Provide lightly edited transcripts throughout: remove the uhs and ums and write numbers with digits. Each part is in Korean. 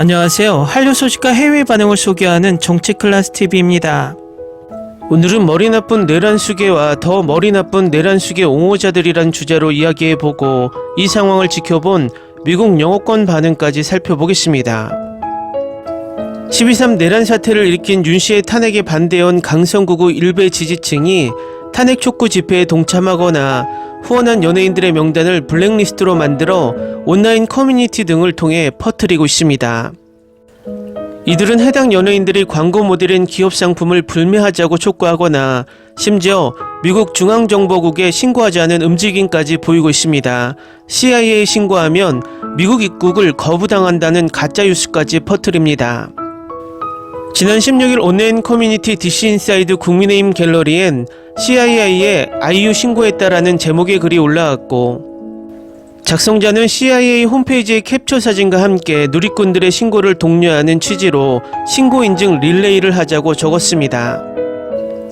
안녕하세요. 한류 소식과 해외 반응을 소개하는 정치클래스TV입니다. 오늘은 머리 나쁜 내란수계와 더 머리 나쁜 내란수계 옹호자들이란 주제로 이야기해보고 이 상황을 지켜본 미국 영어권 반응까지 살펴보겠습니다. 12.3 내란 사태를 일으킨 윤씨의 탄핵에 반대해온 강성구구 일베 지지층이 탄핵 촉구 집회에 동참하거나 후원한 연예인들의 명단을 블랙리스트로 만들어 온라인 커뮤니티 등을 통해 퍼뜨리고 있습니다. 이들은 해당 연예인들이 광고 모델인 기업 상품을 불매하자고 촉구하거나 심지어 미국 중앙정보국에 신고하지 않은 움직임까지 보이고 있습니다. CIA에 신고하면 미국 입국을 거부당한다는 가짜뉴스까지 퍼뜨립니다. 지난 16일 온라인 커뮤니티 DC인사이드 국민의힘 갤러리엔 CIA에 IU 신고했다라는 제목의 글이 올라왔고, 작성자는 CIA 홈페이지의 캡처 사진과 함께 누리꾼들의 신고를 독려하는 취지로 신고 인증 릴레이를 하자고 적었습니다.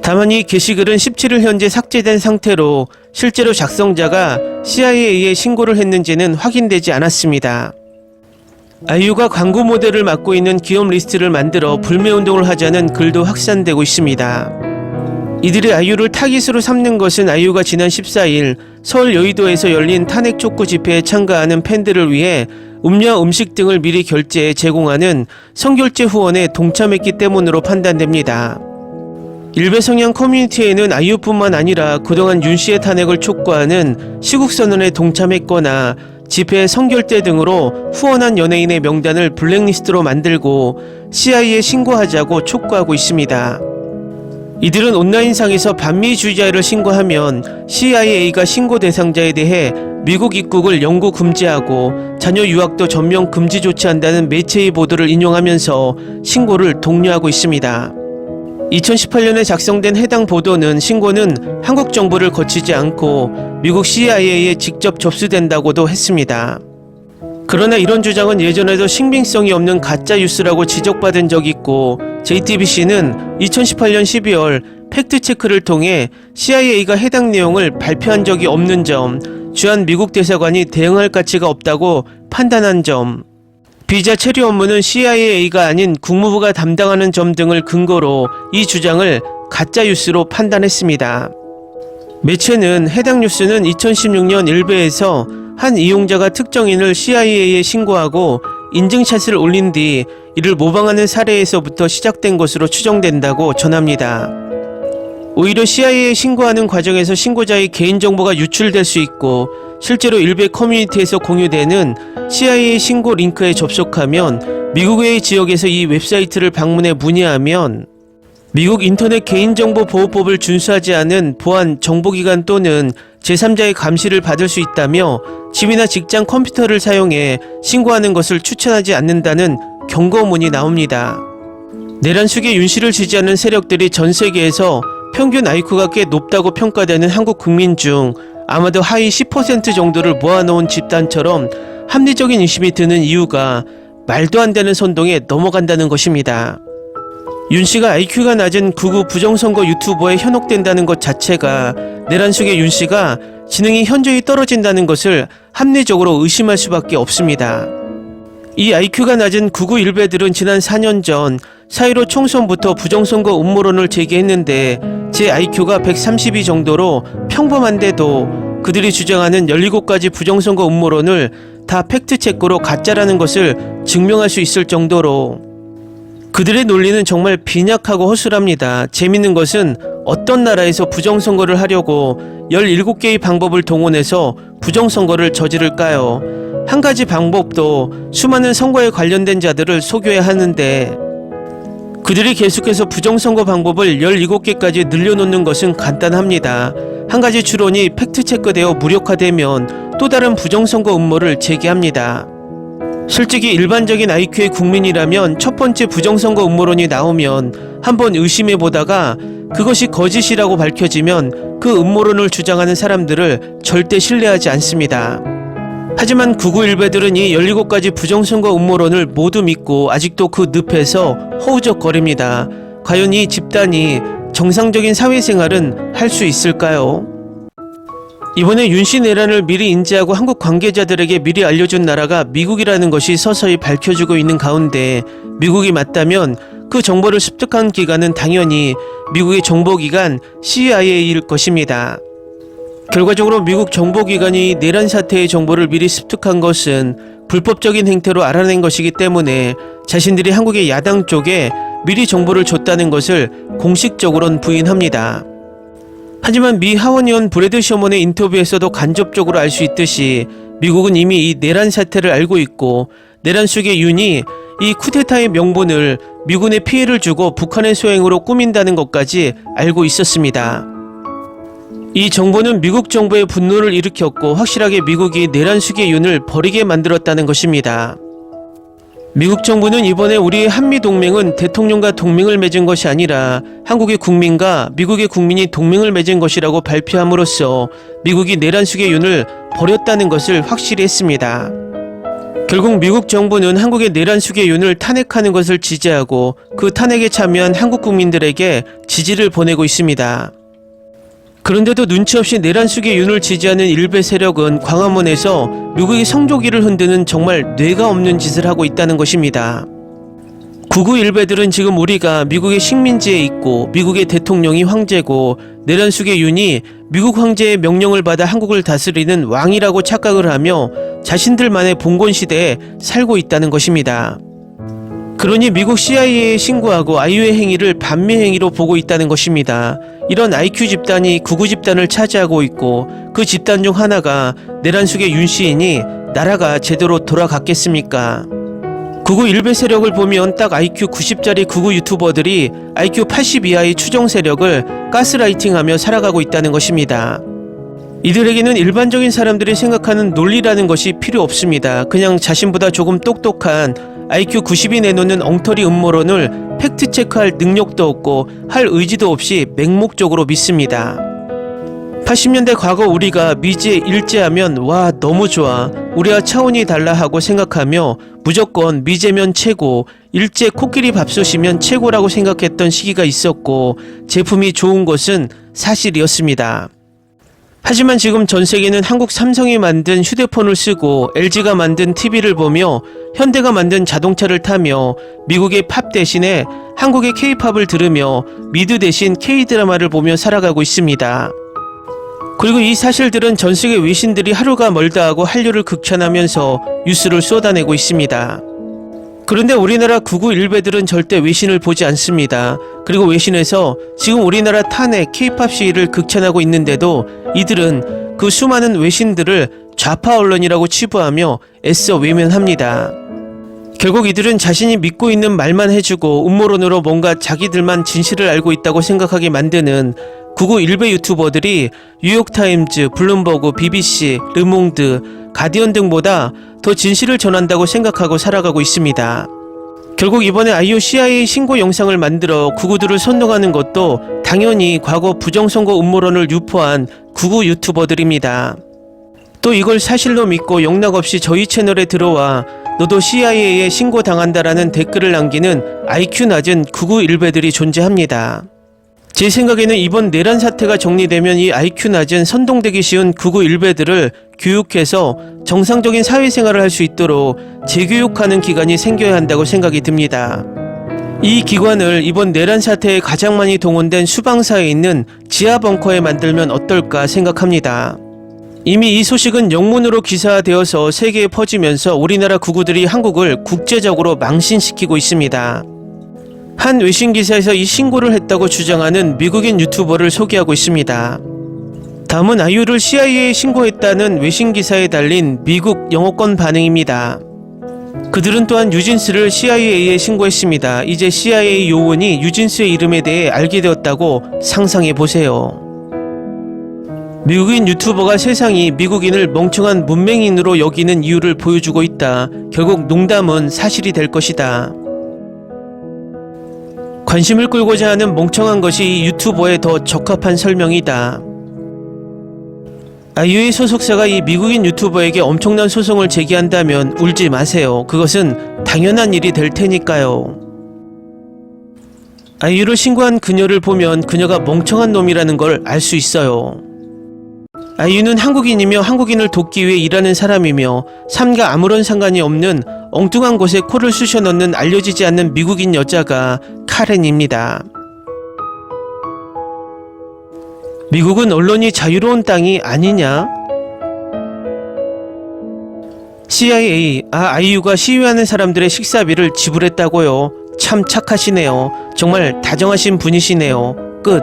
다만 이 게시글은 17일 현재 삭제된 상태로 실제로 작성자가 CIA에 신고를 했는지는 확인되지 않았습니다. IU가 광고 모델을 맡고 있는 기업 리스트를 만들어 불매운동을 하자는 글도 확산되고 있습니다. 이들이 IU를 타깃으로 삼는 것은 IU가 지난 14일 서울 여의도에서 열린 탄핵 촉구 집회에 참가하는 팬들을 위해 음료와 음식 등을 미리 결제해 제공하는 선결제 후원에 동참했기 때문으로 판단됩니다. 일베 성향 커뮤니티에는 IU뿐만 아니라 그동안 윤씨의 탄핵을 촉구하는 시국선언에 동참했거나 집회 선결제 등으로 후원한 연예인의 명단을 블랙리스트로 만들고 CIA에 신고하자고 촉구하고 있습니다. 이들은 온라인상에서 반미주의자를 신고하면 CIA가 신고 대상자에 대해 미국 입국을 영구 금지하고 자녀 유학도 전면 금지 조치한다는 매체의 보도를 인용하면서 신고를 독려하고 있습니다. 2018년에 작성된 해당 보도는 신고는 한국 정부를 거치지 않고 미국 CIA에 직접 접수된다고도 했습니다. 그러나 이런 주장은 예전에도 신빙성이 없는 가짜뉴스라고 지적받은 적이 있고, JTBC는 2018년 12월 팩트체크를 통해 CIA가 해당 내용을 발표한 적이 없는 점, 주한 미국 대사관이 대응할 가치가 없다고 판단한 점, 비자 체류 업무는 CIA가 아닌 국무부가 담당하는 점 등을 근거로 이 주장을 가짜뉴스로 판단했습니다. 매체는 해당 뉴스는 2016년 일베에서 한 이용자가 특정인을 CIA에 신고하고 인증샷을 올린 뒤 이를 모방하는 사례에서부터 시작된 것으로 추정된다고 전합니다. 오히려 CIA에 신고하는 과정에서 신고자의 개인정보가 유출될 수 있고, 실제로 일베 커뮤니티에서 공유되는 CIA 신고 링크에 접속하면 미국 외의 지역에서 이 웹사이트를 방문해 문의하면 미국 인터넷 개인정보보호법을 준수하지 않은 보안 정보기관 또는 제3자의 감시를 받을 수 있다며 집이나 직장 컴퓨터를 사용해 신고하는 것을 추천하지 않는다는 경고문이 나옵니다. 내란수계 윤씨를 지지하는 세력들이 전 세계에서 평균 IQ가 꽤 높다고 평가되는 한국 국민 중 아마도 하위 10% 정도를 모아놓은 집단처럼 합리적인 의심이 드는 이유가 말도 안 되는 선동에 넘어간다는 것입니다. 윤씨가 IQ가 낮은 극우 부정선거 유튜버에 현혹된다는 것 자체가 내란수계 윤씨가 지능이 현저히 떨어진다는 것을 합리적으로 의심할 수밖에 없습니다. 이 IQ가 낮은 극우 일베들은 지난 4년 전 4.15 총선부터 부정선거 음모론을 제기했는데 제 IQ가 132 정도로 평범한데도 그들이 주장하는 17가지 부정선거 음모론을 다 팩트체크로 가짜라는 것을 증명할 수 있을 정도로 그들의 논리는 정말 빈약하고 허술합니다. 재밌는 것은 어떤 나라에서 부정선거를 하려고 17개의 방법을 동원해서 부정선거를 저지를까요? 한 가지 방법도 수많은 선거에 관련된 자들을 속여야 하는데 그들이 계속해서 부정선거 방법을 17개까지 늘려놓는 것은 간단합니다. 한 가지 추론이 팩트체크되어 무력화되면 또 다른 부정선거 음모를 제기합니다. 솔직히 일반적인 IQ의 국민이라면 첫 번째 부정선거 음모론이 나오면 한번 의심해보다가 그것이 거짓이라고 밝혀지면 그 음모론을 주장하는 사람들을 절대 신뢰하지 않습니다. 하지만 극우 일베들은 이 17가지 부정선거 음모론을 모두 믿고 아직도 그 늪에서 허우적거립니다. 과연 이 집단이 정상적인 사회생활은 할 수 있을까요? 이번에 윤씨 내란을 미리 인지하고 한국 관계자들에게 미리 알려준 나라가 미국이라는 것이 서서히 밝혀지고 있는 가운데 미국이 맞다면 그 정보를 습득한 기관은 당연히 미국의 정보기관 CIA일 것입니다. 결과적으로 미국 정보기관이 내란 사태의 정보를 미리 습득한 것은 불법적인 행태로 알아낸 것이기 때문에 자신들이 한국의 야당 쪽에 미리 정보를 줬다는 것을 공식적으로는 부인합니다. 하지만 미 하원의원 브래드 셔먼의 인터뷰에서도 간접적으로 알 수 있듯이 미국은 이미 이 내란 사태를 알고 있고 내란 속의 윤이 이 쿠데타의 명분을 미군에 피해를 주고 북한의 소행으로 꾸민다는 것까지 알고 있었습니다. 이 정보는 미국 정부의 분노를 일으켰고 확실하게 미국이 내란 수계 윤을 버리게 만들었다는 것입니다. 미국 정부는 이번에 우리의 한미동맹은 대통령과 동맹을 맺은 것이 아니라 한국의 국민과 미국의 국민이 동맹을 맺은 것이라고 발표함으로써 미국이 내란 수계 윤을 버렸다는 것을 확실히 했습니다. 결국 미국 정부는 한국의 내란 수계 윤을 탄핵하는 것을 지지하고 그 탄핵에 참여한 한국 국민들에게 지지를 보내고 있습니다. 그런데도 눈치 없이 내란 수계 윤을 지지하는 일베 세력은 광화문에서 미국의 성조기를 흔드는 정말 뇌가 없는 짓을 하고 있다는 것입니다. 구구 일베들은 지금 우리가 미국의 식민지에 있고 미국의 대통령이 황제고 내란 수계 윤이 미국 황제의 명령을 받아 한국을 다스리는 왕이라고 착각을 하며 자신들만의 봉건 시대에 살고 있다는 것입니다. 그러니 미국 CIA에 신고하고 아이유의 행위를 반미 행위로 보고 있다는 것입니다. 이런 IQ 집단이 구구 집단을 차지하고 있고 그 집단 중 하나가 내란 속의 윤씨이니 나라가 제대로 돌아갔겠습니까? 구구 일베 세력을 보면 딱 IQ 90짜리 구구 유튜버들이 IQ 80 이하의 추종 세력을 가스라이팅하며 살아가고 있다는 것입니다. 이들에게는 일반적인 사람들이 생각하는 논리라는 것이 필요 없습니다. 그냥 자신보다 조금 똑똑한 IQ 90이 내놓는 엉터리 음모론을 팩트체크할 능력도 없고 할 의지도 없이 맹목적으로 믿습니다. 80년대 과거 우리가 미지에 일제하면 와 너무 좋아 우리와 차원이 달라 하고 생각하며 무조건 미제면 최고 일제 코끼리 밥솥이면 최고라고 생각했던 시기가 있었고 제품이 좋은 것은 사실이었습니다. 하지만 지금 전 세계는 한국 삼성이 만든 휴대폰을 쓰고 LG가 만든 TV를 보며 현대가 만든 자동차를 타며 미국의 팝 대신에 한국의 K-팝을 들으며 미드 대신 K-드라마를 보며 살아가고 있습니다. 그리고 이 사실들은 전 세계 외신들이 하루가 멀다 하고 한류를 극찬하면서 뉴스를 쏟아내고 있습니다. 그런데 우리나라 구구 일베들은 절대 외신을 보지 않습니다. 그리고 외신에서 지금 우리나라 탄핵 K-팝 시위를 극찬하고 있는데도 이들은 그 수많은 외신들을 좌파 언론이라고 치부하며 애써 외면합니다. 결국 이들은 자신이 믿고 있는 말만 해주고 음모론으로 뭔가 자기들만 진실을 알고 있다고 생각하게 만드는 구구 일베 유튜버들이 뉴욕타임즈, 블룸버그, BBC, 르몽드, 가디언 등보다 더 진실을 전한다고 생각하고 살아가고 있습니다. 결국 이번에 아이유 CIA 신고 영상을 만들어 구구들을 선동하는 것도 당연히 과거 부정선거 음모론을 유포한 구구 유튜버들입니다. 또 이걸 사실로 믿고 영락없이 저희 채널에 들어와 너도 CIA에 신고당한다라는 댓글을 남기는 IQ 낮은 구구 일베들이 존재합니다. 제 생각에는 이번 내란 사태가 정리되면 이 IQ 낮은 선동되기 쉬운 구구 일베들을 교육해서 정상적인 사회생활을 할 수 있도록 재교육하는 기관이 생겨야 한다고 생각이 듭니다. 이 기관을 이번 내란 사태에 가장 많이 동원된 수방사에 있는 지하 벙커에 만들면 어떨까 생각합니다. 이미 이 소식은 영문으로 기사화되어서 세계에 퍼지면서 우리나라 구구들이 한국을 국제적으로 망신시키고 있습니다. 한 외신 기사에서 이 신고를 했다고 주장하는 미국인 유튜버를 소개하고 있습니다. 다음은 아이유를 CIA에 신고했다는 외신 기사에 달린 미국 영어권 반응입니다. 그들은 또한 유진스를 CIA에 신고했습니다. 이제 CIA 요원이 유진스의 이름에 대해 알게 되었다고 상상해보세요. 미국인 유튜버가 세상이 미국인을 멍청한 문맹인으로 여기는 이유를 보여주고 있다. 결국 농담은 사실이 될 것이다. 관심을 끌고자 하는 멍청한 것이 이 유튜버에 더 적합한 설명이다. 아이유의 소속사가 이 미국인 유튜버에게 엄청난 소송을 제기한다면 울지 마세요. 그것은 당연한 일이 될 테니까요. 아이유를 신고한 그녀를 보면 그녀가 멍청한 놈이라는 걸 알 수 있어요. 아이유는 한국인이며 한국인을 돕기 위해 일하는 사람이며 삶과 아무런 상관이 없는 엉뚱한 곳에 코를 쑤셔 넣는 알려지지 않는 미국인 여자가 카렌입니다. 미국은 언론이 자유로운 땅이 아니냐? CIA, 아이유가 시위하는 사람들의 식사비를 지불했다고요. 참 착하시네요. 정말 다정하신 분이시네요. 끝.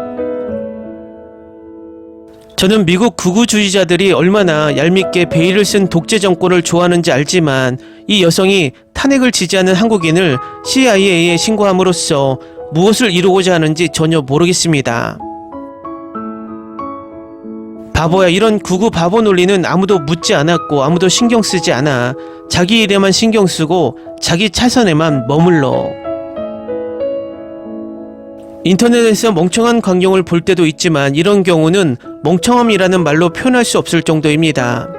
저는 미국 극우주의자들이 얼마나 얄밉게 베일을 쓴 독재 정권을 좋아하는지 알지만 이 여성이 탄핵을 지지하는 한국인을 CIA에 신고함으로써 무엇을 이루고자 하는지 전혀 모르겠습니다. 바보야, 이런 극우 바보 논리는 아무도 묻지 않았고 아무도 신경 쓰지 않아. 자기 일에만 신경 쓰고 자기 차선에만 머물러. 인터넷에서 멍청한 광경을 볼 때도 있지만 이런 경우는 멍청함이라는 말로 표현할 수 없을 정도입니다.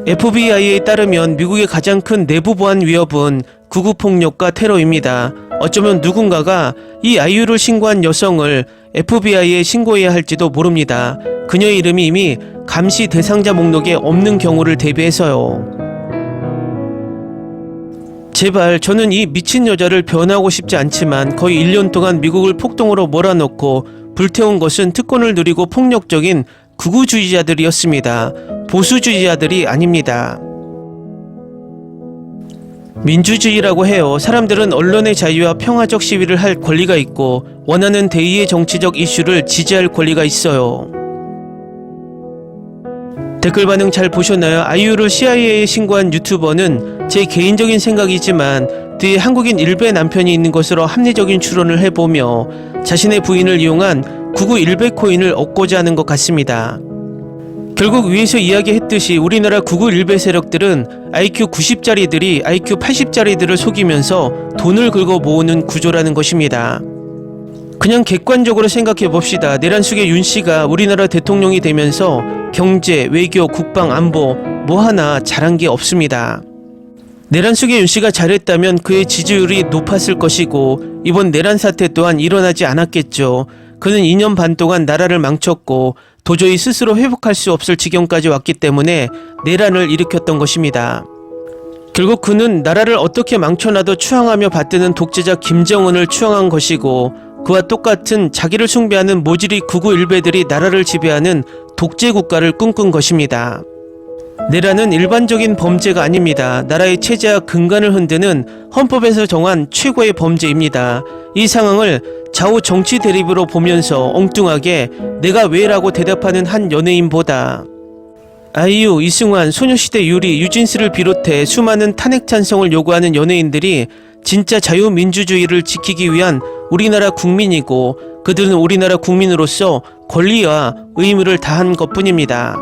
FBI에 따르면 미국의 가장 큰 내부 보안 위협은 극우폭력과 테러입니다. 어쩌면 누군가가 이 아이유를 신고한 여성을 FBI에 신고해야 할지도 모릅니다. 그녀의 이름이 이미 감시 대상자 목록에 없는 경우를 대비해서요. 제발, 저는 이 미친 여자를 변호하고 싶지 않지만 거의 1년 동안 미국을 폭동으로 몰아넣고 불태운 것은 특권을 누리고 폭력적인 극우주의자들이었습니다. 보수주의자들이 아닙니다. 민주주의라고 해요. 사람들은 언론의 자유와 평화적 시위를 할 권리가 있고 원하는 대의의 정치적 이슈를 지지할 권리가 있어요. 댓글 반응 잘 보셨나요? 아이유를 CIA에 신고한 유튜버는 제 개인적인 생각이지만 뒤에 한국인 일베 남편이 있는 것으로 합리적인 추론을 해보며 자신의 부인을 이용한 극우 일베 코인을 얻고자 하는 것 같습니다. 결국 위에서 이야기했듯이 우리나라 극우 일베 세력들은 IQ 90짜리들이 IQ 80짜리들을 속이면서 돈을 긁어 모으는 구조라는 것입니다. 그냥 객관적으로 생각해 봅시다. 내란숙의 윤씨가 우리나라 대통령이 되면서 경제, 외교, 국방, 안보 뭐 하나 잘한 게 없습니다. 내란숙의 윤씨가 잘했다면 그의 지지율이 높았을 것이고 이번 내란 사태 또한 일어나지 않았겠죠. 그는 2년 반 동안 나라를 망쳤고 도저히 스스로 회복할 수 없을 지경까지 왔기 때문에 내란을 일으켰던 것입니다. 결국 그는 나라를 어떻게 망쳐놔도 추앙하며 받드는 독재자 김정은을 추앙한 것이고 그와 똑같은 자기를 숭배하는 모질이 극우 일베들이 나라를 지배하는 독재 국가를 꿈꾼 것입니다. 내란은 일반적인 범죄가 아닙니다. 나라의 체제와 근간을 흔드는 헌법에서 정한 최고의 범죄입니다. 이 상황을 좌우 정치 대립으로 보면서 엉뚱하게 내가 왜라고 대답하는 한 연예인보다 아이유, 이승환, 소녀시대 유리, 유진스를 비롯해 수많은 탄핵 찬성을 요구하는 연예인들이 진짜 자유민주주의를 지키기 위한 우리나라 국민이고 그들은 우리나라 국민으로서 권리와 의무를 다한 것뿐입니다.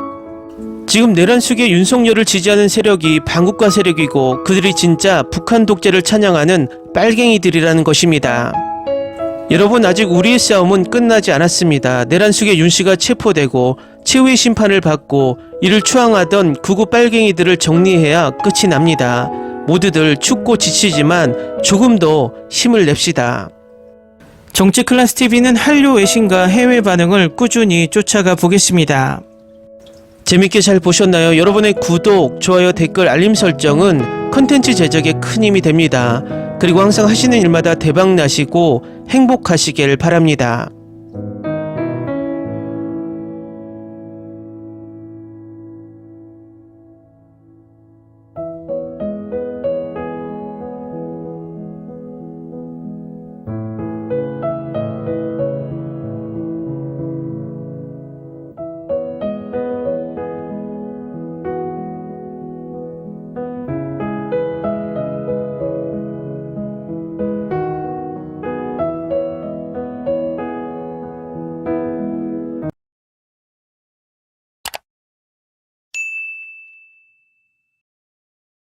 지금 내란 속에 윤석열을 지지하는 세력이 반국가 세력이고 그들이 진짜 북한 독재를 찬양하는 빨갱이들이라는 것입니다. 여러분, 아직 우리의 싸움은 끝나지 않았습니다. 내란 속에 윤씨가 체포되고 최후의 심판을 받고 이를 추앙하던 극우 빨갱이들을 정리해야 끝이 납니다. 모두들 춥고 지치지만 조금 더 힘을 냅시다. 정치클래스TV는 한류 외신과 해외 반응을 꾸준히 쫓아가 보겠습니다. 재밌게 잘 보셨나요? 여러분의 구독, 좋아요, 댓글, 알림 설정은 컨텐츠 제작에 큰 힘이 됩니다. 그리고 항상 하시는 일마다 대박 나시고 행복하시길 바랍니다.